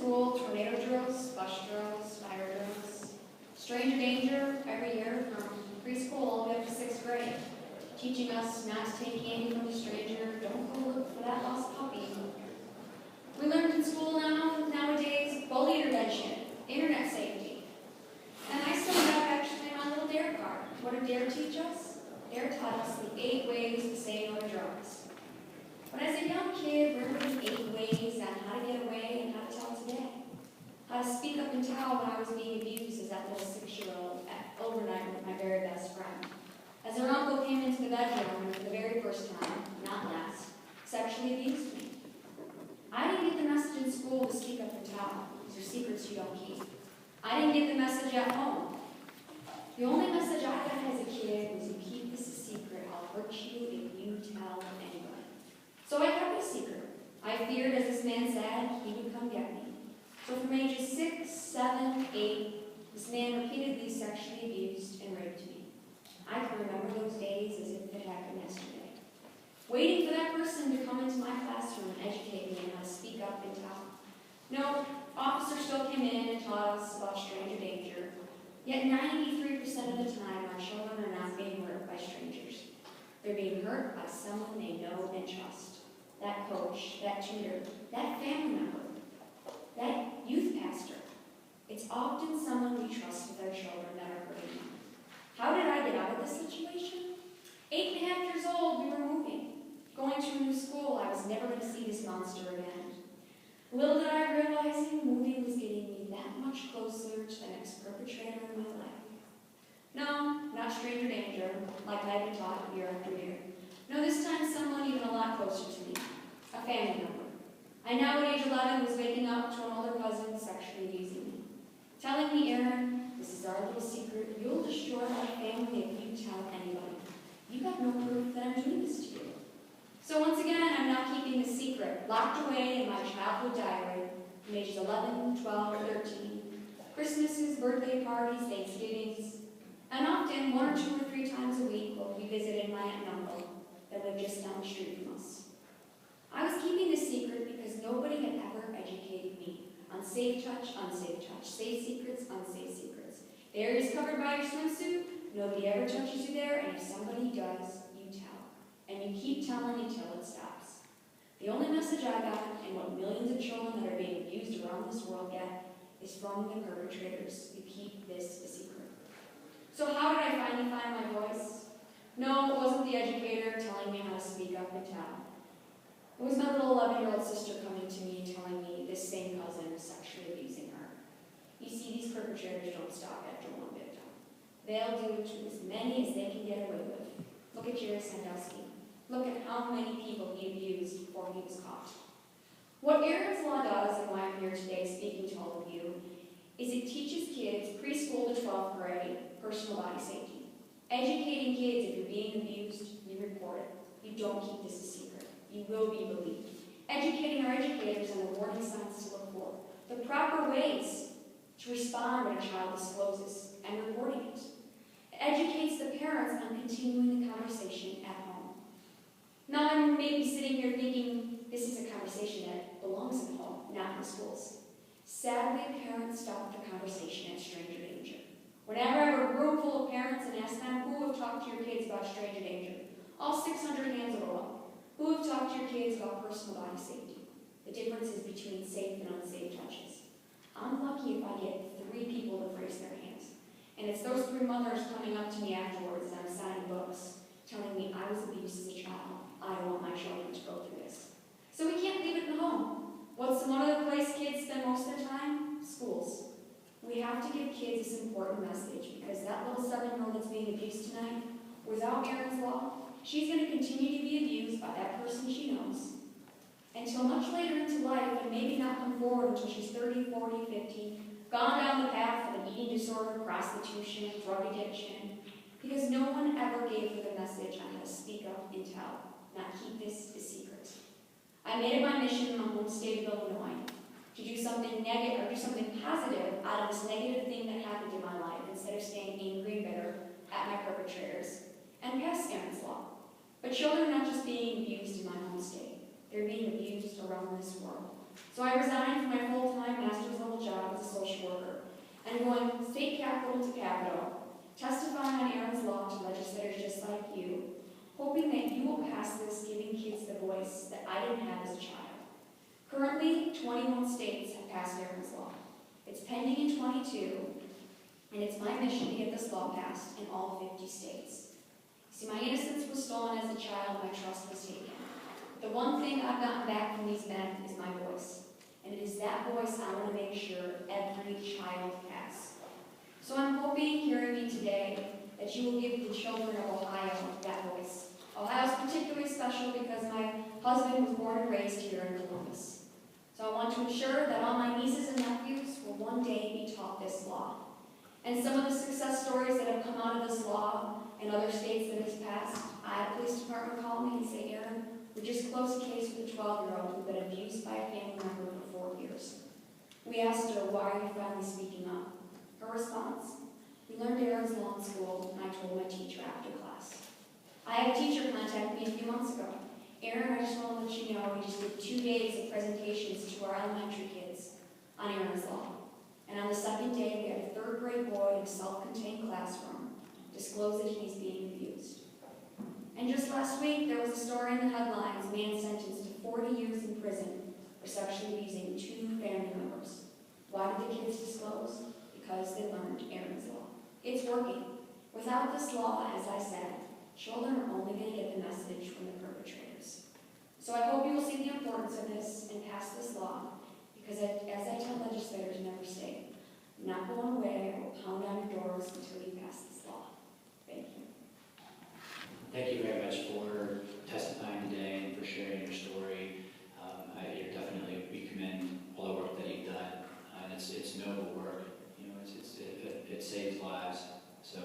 school, tornado drills, bus drills, fire drills, stranger danger every year from preschool all the way up to 6th grade, teaching us not to take candy from a stranger, don't go look for that lost puppy. We learned in school nowadays bully intervention, internet safety. And I still have actually my little DARE card. What did DARE teach us? DARE taught us the 8 ways to say no to drugs. But as a young kid, we learned 8 ways on how to get away and how to tell today. How to speak up and tell when I was being abused as that little 6-year-old overnight with my very best friend. As her uncle came into the bedroom and for the very first time, not last, sexually abused me. I didn't get the message in school to speak up and tell. These are secrets you don't keep. I didn't get the message at home. The only message I got as a kid was, you keep this a secret, I'll hurt you if you tell anyone. So I kept it a secret. I feared, as this man said, he would come get me. So from ages 6, 7, 8, this man repeatedly sexually abused and raped me. I can remember those days as if it happened yesterday. Waiting for that person to come into my classroom and educate me on how to speak up and tell. No, officers still came in and taught us about stranger danger. Yet 93% of the time, our children are not being hurt by strangers. They're being hurt by someone they know and trust. That coach, that tutor, that family member, that youth pastor. It's often someone we trust with our children that are hurting them. How did I get out of this situation? 8.5 years old, we were moving. Going to a new school, I was never going to see this monster again. Little did I realize moving was getting me that much closer to the next perpetrator in my life. No, not stranger danger, like I had been taught year after year. No, this time someone even a lot closer to me, a family member. I now at age 11 was waking up to an older cousin sexually abusing me, telling me, Erin, this is our little secret, you'll destroy our family if you tell anybody. You got no proof that I'm doing this to you. So once again, I'm now keeping this secret, locked away in my childhood diary from ages 11, 12, 13, Christmases, birthday parties, Thanksgivings, and often 1 or 2 or 3 times a week we'll be visiting my aunt and uncle that live just down the street from us. I was keeping this secret because nobody had ever educated me on safe touch, unsafe touch, safe secrets, unsafe secrets. The areas covered by your swimsuit, nobody ever touches you there, and if somebody does, you tell. And you keep telling until it stops. The only message I got, and what millions of children that are being abused around this world get, is from the perpetrators. You keep this a secret. So how did I finally find my voice? No, it wasn't the educator telling me how to speak up and tell. It was my little 11-year-old sister coming to me and telling me this same cousin was sexually abusing her. You see, these perpetrators don't stop after one victim. They'll do it to as many as they can get away with. Look at Jerry Sandusky. Look at how many people he abused before he was caught. What Erin's Law does, and why I'm here today speaking to all of you, is it teaches kids preschool to 12th grade personal body safety. Educating kids, if you're being abused, you report it. You don't keep this a secret. You will be believed. Educating our educators on the warning signs to look for. The proper ways to respond when a child discloses and reporting it. It educates the parents on continuing the conversation at home. Now I'm maybe sitting here thinking this is a conversation that belongs at home, not in the schools. Sadly, parents stop the conversation at stranger danger. Whenever I have a room full of parents and ask them who have talked to your kids about stranger danger, all 600 hands will go up. Who have talked to your kids about personal body safety? The differences between safe and unsafe touches. I'm lucky if I get 3 people to raise their hands. And it's those 3 mothers coming up to me afterwards as I'm signing books, telling me I was abused as a child. I don't want my children to go through this. So we can't leave it in the home. What's one of the places kids spend most of their time? Schools. We have to give kids this important message because that little 7-year-old that's being abused tonight, without Erin's Law, she's going to continue to be abused by that person she knows until much later into life and maybe not come forward until she's 30, 40, 50, gone down the path of an eating disorder, prostitution, drug addiction, because no one ever gave her the message on how to speak up and tell, not keep this a secret. I made it my mission in my home state of Illinois to do something negative or do something positive out of this negative thing that happened in my life instead of staying angry and bitter at my perpetrators and pass Erin's Law. But children are not just being abused in my home state. They're being abused around this world. So I resigned from my full-time master's I'm going state capital to capital, testifying on Erin's law to legislators just like you, hoping that you will pass this, giving kids the voice that I didn't have as a child. Currently, 21 states have passed Erin's law. It's pending in 22, and it's my mission to get this law passed in all 50 states. See, my innocence was stolen as a child, my trust was taken. The one thing I've gotten back from these men is my voice. And it is that voice I want to make sure every child has. So I'm hoping, hearing me today, that you will give the children of Ohio that voice. Ohio is particularly special because my husband was born and raised here in Columbus. So I want to ensure that all my nieces and nephews will one day be taught this law. And some of the success stories that have come out of this law in other states that it's passed, I had a police department call me and say, Erin, we just closed a case with a 12-year-old who'd been abused by a family member for 4 years. We asked her, why are you finally speaking up? Her response, we learned Erin's law in school, and I told my teacher after class. I had a teacher contact me a few months ago. Erin, I just want to let you know we just did 2 days of presentations to our elementary kids on Erin's law. And on the second day, we had a 3rd grade boy in a self-contained classroom disclose that he's being abused. And just last week, there was a story in the headlines, a man sentenced to 40 years in prison for sexually abusing 2 family members. Why did the kids disclose? Because they learned Erin's law. It's working. Without this law, as I said, children are only going to get the message from the perpetrators. So I hope you will see the importance of this and pass this law, because as I tell legislators in every state, I'm not going away. I will pound on your doors until we pass this law. Thank you. Thank you very much for testifying today and for sharing your story. We commend all the work that you've done, and it's noble work. You know, it saves lives. So